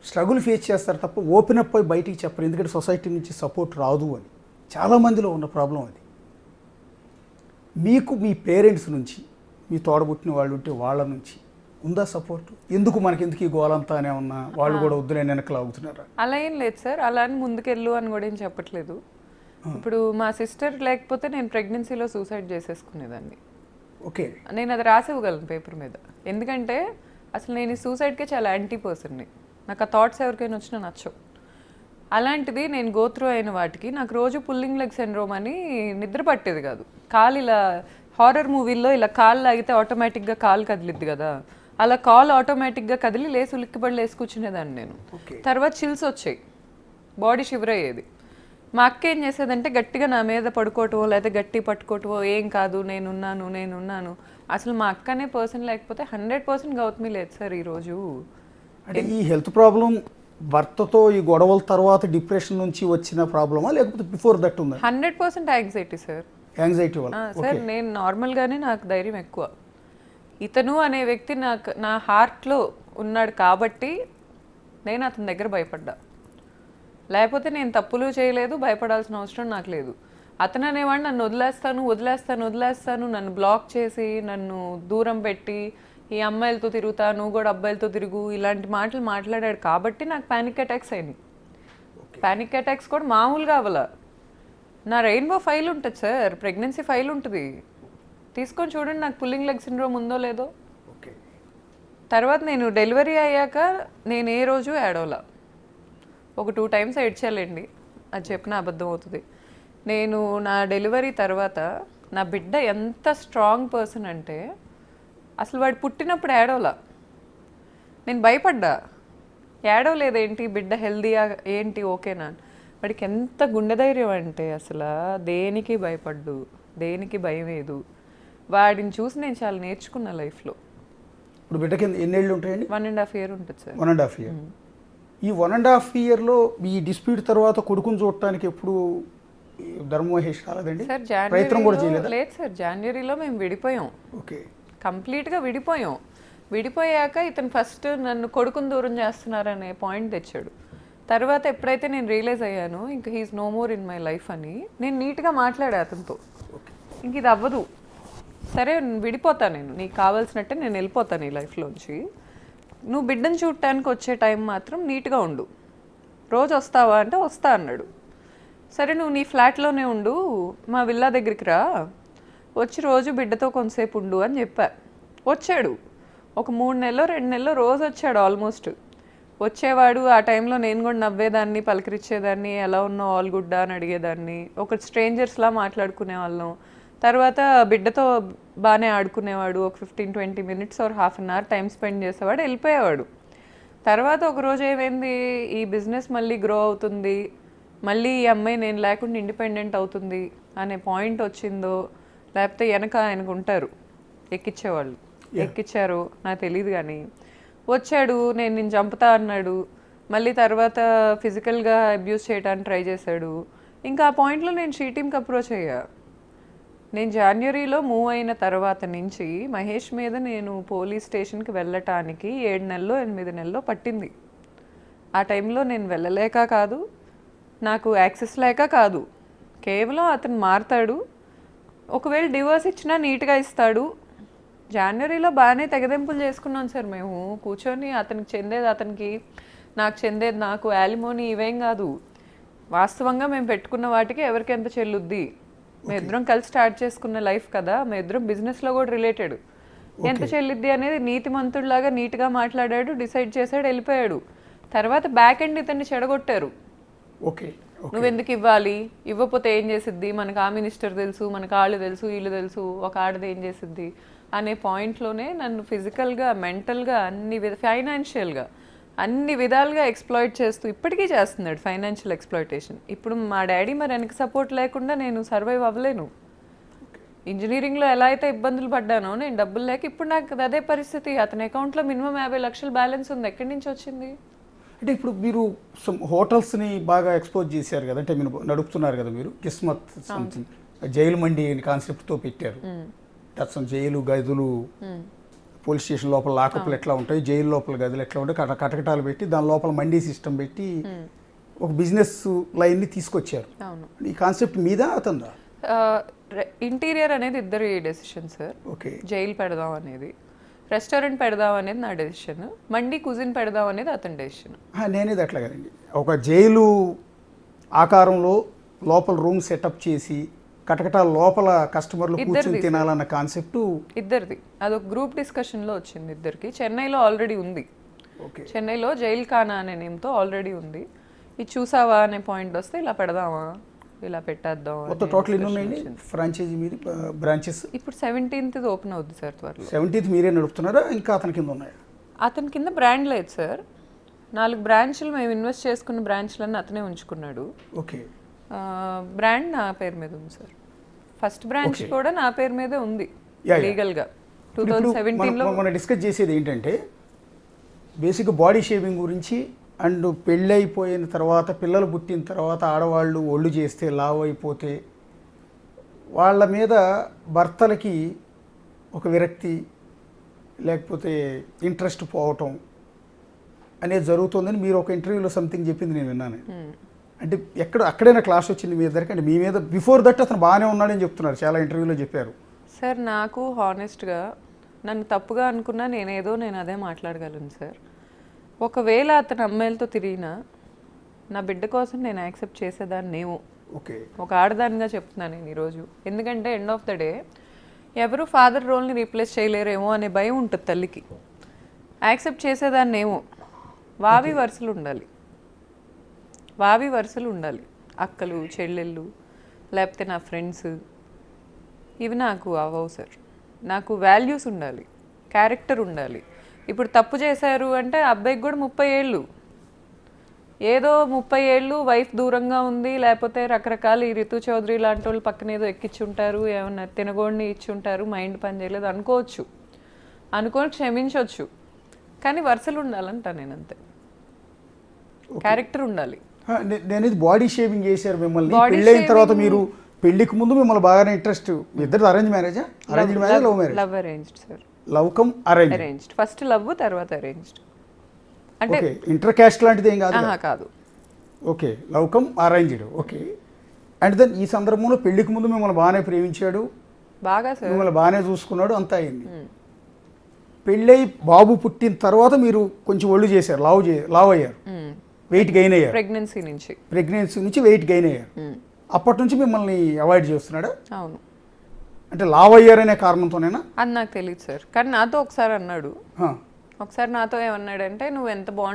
Struggle face చేస్తారు తప్ప open up అయి బయటికి చెప్పరు, ఎందుకంటే సొసైటీ నుంచి సపోర్ట్ రాదు అని. చాలామందిలో ఉన్న ప్రాబ్లం అది. మీకు మీ పేరెంట్స్ నుంచి, మీ తోడబుట్టిన వాళ్ళు ఉంటే వాళ్ళ నుంచి ఉందా సపోర్ట్? ఎందుకు మనకెందుకు ఈ గోలంతా అనే ఉన్నా వాళ్ళు కూడా వద్దులే వెనకలు అవుతున్నారా? అలా ఏం లేదు సార్, అలా అని ముందుకెళ్ళు అని కూడా ఏం చెప్పట్లేదు. ఇప్పుడు మా సిస్టర్ లేకపోతే నేను ప్రెగ్నెన్సీలో సూసైడ్ చేసేసుకునేదాన్ని. ఓకే, నేను అది రాసి ఇవ్వగలను పేపర్ మీద. ఎందుకంటే అసలు నేను ఈ సూసైడ్కే చాలా యాంటీ పర్సన్ని. నాకు ఆ థాట్స్ ఎవరికైనా వచ్చినా నచ్చవు. అలాంటిది నేను గోత్రూ అయిన వాటికి నాకు రోజు పుల్లింగ్ లెగ్ సిండ్రోమ్ అని నిద్ర పట్టేది కాదు. కాలు ఇలా హారర్ మూవీల్లో ఇలా కాలు లాగితే ఆటోమేటిక్గా కాలు కదిలిద్ది కదా, అలా కాలు ఆటోమేటిక్గా కదిలి లేసి ఉలిక్కిపడి లేసి కూర్చునేదాన్ని నేను. తర్వాత చిల్స్ వచ్చాయి, బాడీ షివర్ అయ్యేది. మా అక్క ఏం చేసేదంటే గట్టిగా నా మీద పడుకోవటమో లేదా గట్టి పట్టుకోవటమో, ఏం కాదు నేనున్నాను. అసలు మా అక్కనే పర్సన్ లేకపోతే 100% గౌతమి లేదు సార్ ఈరోజు. అంటే ఈ హెల్త్ ప్రాబ్లం భర్తతో ఈ గొడవల తర్వాత డిప్రెషన్ నుంచి వచ్చిన ప్రాబ్లమా లేకపోతే బిఫోర్ దట్ ఉందా? 100% యాంగ్జైటీ సార్. యాంగ్జైటీ వల్ల సార్ నేను నార్మల్గానే నాకు ధైర్యం ఎక్కువ. ఇతను అనే వ్యక్తి నా హార్ట్లో ఉన్నాడు కాబట్టి నేను అతని దగ్గర భయపడ్డా. లేకపోతే నేను తప్పులు చేయలేదు, భయపడాల్సిన అవసరం నాకు లేదు. అతను అనేవాడు నన్ను వదిలేస్తాను, నన్ను బ్లాక్ చేసి నన్ను దూరం పెట్టి ఈ అమ్మాయిలతో తిరుగుతా, నువ్వు కూడా అబ్బాయిలతో తిరుగు, ఇలాంటి మాటలు మాట్లాడాడు కాబట్టి నాకు ప్యానిక్ అటాక్స్ అయినాయి. ప్యానిక్ అటాక్స్ కూడా మామూలుగా అవ్వాల. నా రెయిన్బో ఫైల్ ఉంటుంది సార్, ప్రెగ్నెన్సీ ఫైల్ ఉంటుంది, తీసుకొని చూడండి నాకు పుల్లింగ్ లెగ్ సిండ్రోమ్ ఉందో లేదో. తర్వాత నేను డెలివరీ అయ్యాక నేను ఏ రోజు ఏడవలా. ఒక 2 times ఏడ్చాలండి, అది చెప్పిన అబద్ధం అవుతుంది. నేను నా డెలివరీ తర్వాత నా బిడ్డ ఎంత స్ట్రాంగ్ పర్సన్ అంటే అసలు వాడు పుట్టినప్పుడు ఏడవలా. నేను భయపడ్డా, ఏడవలేదేంటి బిడ్డ హెల్దీగా ఏంటి ఓకేనా. వాడికి ఎంత గుండె ధైర్యం అంటే అసలు దేనికి భయపడ్డు, దేనికి భయం లేదు. వాడిని చూసి నేను చాలా నేర్చుకున్నా లైఫ్లో. ఇప్పుడు బిడ్డకి ఎన్నేళ్ళు ఉంటాయండి? 1.5 year ఉంటుంది సార్. 1.5 year. ఈ 1.5 yearలో ఈ డిస్ప్యూట్ తర్వాత కొడుకుని చూడటానికి ఎప్పుడు ధర్మమహేష్ రాలేదండి? సార్ ప్రయత్నం కూడా చేయలేదు? లేదు సార్, జనవరిలో మేము విడిపోయాం. ఓకే, కంప్లీట్గా విడిపోయాం. విడిపోయాక ఇతను ఫస్ట్ నన్ను కొడుకుని దూరం చేస్తున్నారనే పాయింట్ తెచ్చాడు. తర్వాత ఎప్పుడైతే నేను రియలైజ్ అయ్యాను ఇంకా he is no more in my life అని, నేను నీట్గా మాట్లాడా అతనితో. ఇంక ఇది అవ్వదు, సరే విడిపోతా, నేను నీకు కావాల్సినట్టే నేను వెళ్ళిపోతాను ఈ లైఫ్లోంచి. నువ్వు బిడ్డను చూడటానికి వచ్చే టైం మాత్రం నీట్గా ఉండు, రోజు వస్తావా అంటే వస్తా అన్నాడు. సరే నువ్వు నీ ఫ్లాట్లోనే ఉండు, మా విల్లా దగ్గరికి రా, వచ్చి రోజు బిడ్డతో కొంతసేపు ఉండు అని చెప్పా. వచ్చాడు, ఒక 3 నెలలో 2 నెలలో రోజు వచ్చాడు. ఆల్మోస్ట్ వచ్చేవాడు. ఆ టైంలో నేను కూడా నవ్వేదాన్ని, పలకరించేదాన్ని, ఎలా ఉన్నావు ఆల్ గుడ్డా అని అడిగేదాన్ని. ఒక స్ట్రేంజర్స్లా మాట్లాడుకునే వాళ్ళం. తర్వాత బిడ్డతో బాగానే ఆడుకునేవాడు. ఒక 15-20 minutes or half an hour time spend చేసేవాడు, వెళ్ళిపోయేవాడు. తర్వాత ఒకరోజు ఏమైంది, ఈ బిజినెస్ మళ్ళీ గ్రో అవుతుంది, మళ్ళీ ఈ అమ్మాయి నేను లేకుండా ఇండిపెండెంట్ అవుతుంది అనే పాయింట్ వచ్చిందో, లేకపోతే వెనక ఆయనకు ఉంటారు ఎక్కించేవాళ్ళు, ఎక్కించారు నాకు తెలియదు. కానీ వచ్చాడు, నేను చంపుతా అన్నాడు. మళ్ళీ తర్వాత ఫిజికల్గా అబ్యూస్ చేయడానికి ట్రై చేశాడు. ఇంకా ఆ పాయింట్లో నేను షీ టీమ్కి అప్రోచ్ అయ్యా. నేను జనవరిలో మూవ్ అయిన తర్వాత నుంచి మహేష్ మీద నేను పోలీస్ స్టేషన్కి వెళ్ళటానికి 7 నెలలో 8 నెలలో పట్టింది. ఆ టైంలో నేను వెళ్ళలేక కాదు, నాకు యాక్సెస్ లేక కాదు, కేవలం అతను మారుతాడు, ఒకవేళ డివోర్స్ ఇచ్చినా నీట్గా ఇస్తాడు. జనవరిలో బాగానే తెగదెంపులు చేసుకున్నాం సార్ మేము కూర్చొని. అతనికి చెందేది అతనికి, నాకు చెందేది నాకు, యాలిమోని ఇవేం కాదు. వాస్తవంగా మేము పెట్టుకున్న వాటికి ఎవరికి ఎంత చెల్లుద్ది, మేమిద్దరం కలిసి స్టార్ట్ చేసుకున్న లైఫ్ కదా, మేమిద్దరం బిజినెస్లో కూడా రిలేటెడ్, ఎంత చెల్లిద్ది అనేది నీతిమంతుడిలాగా నీట్గా మాట్లాడాడు, డిసైడ్ చేశాడు, వెళ్ళిపోయాడు. తర్వాత బ్యాక్ ఎండ్ ఇతన్ని చెడగొట్టారు. నువ్వెందుకు ఇవ్వాలి, ఇవ్వకపోతే ఏం చేసిద్ది, మనకు ఆ మినిస్టర్ తెలుసు, మనకు వాళ్ళు తెలుసు, వీళ్ళు తెలుసు, ఒక ఆడది ఏం చేసిద్ది అనే పాయింట్లోనే నన్ను ఫిజికల్గా, మెంటల్గా, ఫైనాన్షియల్గా అన్ని విధాలుగా ఎక్స్ప్లాయిట్ చేస్తూ ఇప్పటికీ చేస్తున్నాడు. Financial exploitation. ఇప్పుడు మా డాడీ మరి వెనక సపోర్ట్ లేకుండా నేను సర్వైవ్ అవ్వలేను. ఇంజనీరింగ్లో ఎలా అయితే ఇబ్బందులు పడ్డానో నేను డబ్బులు లేక, ఇప్పుడు నాకు అదే పరిస్థితి. అతని అకౌంట్లో మినిమం 50 లక్షల బ్యాలెన్స్ ఉంది, ఎక్కడి నుంచి వచ్చింది? అంటే ఇప్పుడు మీరు హోటల్స్ని బాగా ఎక్స్పోజ్ చేశారు కదా, అంటే మీరు నడుపుతున్నారు కదా, మీరు కిస్మత్ సంథింగ్ జైలు మండి కాన్సెప్ట్తో పెట్టారు. జైలు గదులు పోలీస్ స్టేషన్ లోపల లాకప్లు ఎట్లా ఉంటాయి, జైలు లోపల గదులు ఎట్లా ఉంటాయి, కటకటాలు పెట్టి దాని లోపల మండీ సిస్టమ్ పెట్టి ఒక బిజినెస్ లైన్ని తీసుకొచ్చారు. అవును. ఈ కాన్సెప్ట్ మీద అతందా? ఇంటీరియర్ అనేది ఇద్దరి డెసిషన్ సార్. ఓకే. జైలు పెడదాం అనేది, రెస్టారెంట్ పెడదాం అనేది నా డెసిషన్, మండి కుజిన్ పెడదాం అనేది అతని డెసిషన్. నేనేది అట్లా కదండి, ఒక జైలు ఆకారంలో లోపల రూమ్ సెటప్ చేసి కటకటాల లోపల కస్టమర్లు కూర్చొని తినాలన్న కాన్సెప్ట్ ఇద్దరిది. అదొక గ్రూప్ డిస్కషన్లో వచ్చింది ఇద్దరికి. చెన్నైలో ఆల్రెడీ ఉంది. ఓకే. చెన్నైలో జైల్ ఖానా అనే నేమ్తో ఆల్రెడీ ఉంది. ఇది చూసావా అనే పాయింట్ వస్తే ఇలా పెడదామా, ఇలా పెట్టేద్దాం. మొత్తం టోటల్ ఎన్ని ఉన్నాయండి ఫ్రాంచైజీ మీద బ్రాంచెస్? ఇప్పుడు 17th ఓపెన్ అవుద్ది సార్ త్వరలో. 17th మీరే నడుపుతున్నారా, ఇంకా అతని కింద ఉన్నాయా? అతని కింద బ్రాండ్ లేదు సార్. 4 బ్రాంచ్లు మేము ఇన్వెస్ట్ చేసుకున్న బ్రాంచ్లన్నీ అతనే ఉంచుకున్నాడు. ఓకే. బ్రాండ్ నా పేరు మీద ఉంది సార్. ఫస్ట్ బ్రాంచ్ కూడా నా పేరు మీదే ఉంది లీగల్గా. 2017లో మనం డిస్కస్ చేసేది ఏంటంటే బేసిక్గా బాడీ షేవింగ్ గురించి. అండ్ పెళ్ళి అయిపోయిన తర్వాత, పిల్లలు పుట్టిన తర్వాత ఆడవాళ్ళు ఒళ్ళు చేస్తే లావు అయిపోతే వాళ్ళ మీద భర్తలకి ఒక విరక్తి లేకపోతే ఇంట్రెస్ట్ పోవటం అనేది జరుగుతుందని మీరు ఒక ఇంటర్వ్యూలో సంథింగ్ చెప్పింది నేను విన్నాను. అంటే అక్కడైనా క్లాస్ వచ్చింది మీ ఇద్దరికి? అంటే మీ మీద బిఫోర్ దట్ అతను బాగానే ఉన్నాడని చెప్తున్నారు, చాలా ఇంటర్వ్యూలో చెప్పారు. సార్ నాకు హానెస్ట్గా నన్ను తప్పుగా అనుకున్నా నేను అదే మాట్లాడగలను సార్. ఒకవేళ అతను అమ్మాయిలతో తిరిగినా నా బిడ్డ కోసం నేను యాక్సెప్ట్ చేసేదాన్నేమో. ఓకే. ఒక ఆడదానిగా చెప్తున్నాను నేను ఈరోజు. ఎందుకంటే ఎండ్ ఆఫ్ ద డే ఎవరు ఫాదర్ రోల్ని రీప్లేస్ చేయలేరేమో అనే భయం ఉంటుంది తల్లికి. యాక్సెప్ట్ చేసేదాన్నేమో. వావి వరుసలు ఉండాలి. అక్కలు, చెల్లెళ్ళు, లేకపోతే నా ఫ్రెండ్స్, ఇవి నాకు అవ్వవు సార్. నాకు వాల్యూస్ ఉండాలి, క్యారెక్టర్ ఉండాలి. ఇప్పుడు తప్పు చేశారు అంటే అబ్బాయికి కూడా 30 ఏళ్ళు, ఏదో 30 ఏళ్ళు వైఫ్ దూరంగా ఉంది, లేకపోతే రకరకాల ఈ రితు చౌదరి లాంటి వాళ్ళు పక్కన ఏదో ఎక్కించుంటారు, ఏమన్నా తినగోడిని ఇచ్చుంటారు, మైండ్ పని చేయలేదు అనుకోవచ్చు, అనుకొని క్షమించవచ్చు. కానీ వరుసలు ఉండాలంట నేను, అంతే. క్యారెక్టర్ ఉండాలి. నేను బాడీ షేవింగ్ చేశారు మిమ్మల్ని పెళ్ళైన తర్వాత. మీరు పెళ్లికి ముందు మిమ్మల్ని బాగానే ఇంట్రెస్ట్. ఇద్దరు అరేంజ్ మ్యారేజా? Arranged marriage, love marriage? Love arranged sir. Love come arranged. First love, తర్వాత అరేంజ్డ్. అంటే ఇంటర్ క్యాస్ట్ లాంటిది ఏం కాదు? కాదు. Okay. Love come arranged. Okay. And then ఈ సందర్భంలో పెళ్లికి ముందు మిమ్మల్ని బాగానే ప్రేమించాడు, బాగా సార్, మిమ్మల్ని బాగానే చూసుకున్నాడు, అంతా అయింది. పెళ్ళై బాబు పుట్టిన తర్వాత మీరు కొంచెం ఒళ్ళు చేశారు, లావ్ అయ్యారు, వెయిట్ గెయిన్ అయ్యారు. ప్రెగ్నెన్సీ నుంచి వెయిట్ గెయిన్ అయ్యారు. అప్పటి నుంచి మిమ్మల్ని అవాయిడ్ చేస్తున్నాడా? అవును. అంటే లావ్ అయ్యారనే కారణంతోనేనా? అది నాకు తెలియదు సార్. కానీ నాతో ఒకసారి అన్నాడు. ఒకసారి నాతో ఏమన్నాడంటే, నువ్వు ఎంత బాగుంటుంది